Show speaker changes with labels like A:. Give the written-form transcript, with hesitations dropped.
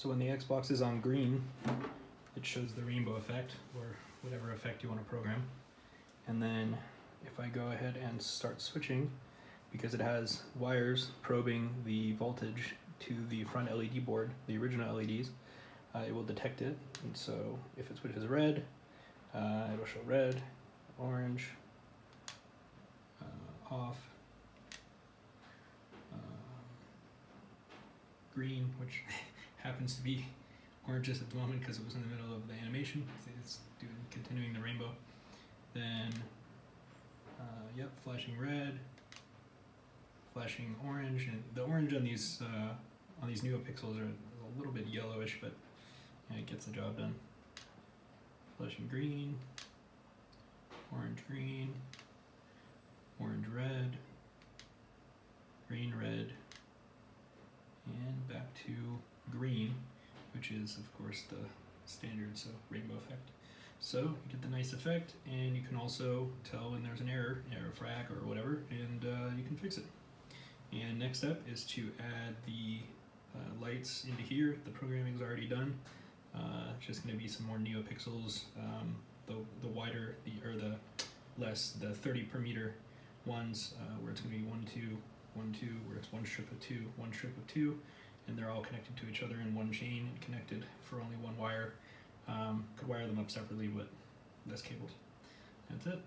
A: So when the Xbox is on green, it shows the rainbow effect, or whatever effect you want to program. And then if I go ahead and start switching, because it has wires probing the voltage to the front LED board, the original LEDs, it will detect it. And so if it switches red, it'll show red, orange, off, green, which happens to be oranges at the moment because it was in the middle of the animation. It's continuing the rainbow. Then, yep, flashing red, flashing orange, and the orange on these Neopixels are a little bit yellowish, but yeah, it gets the job done. Flashing green, orange green, orange red, green red, and back to green, which is of course the standard, so rainbow effect. So you get the nice effect, and you can also tell when there's an error frag or whatever, and you can fix it. And next step is to add the lights into here. The programming is already done. It's just going to be some more Neopixels. The wider, the 30 per meter ones, where it's going to be 1, 2, 1, 2, where it's one strip of 2, one strip of 2, and they're all connected to each other in one chain, connected for only one wire. Could wire them up separately, but less cables. That's it.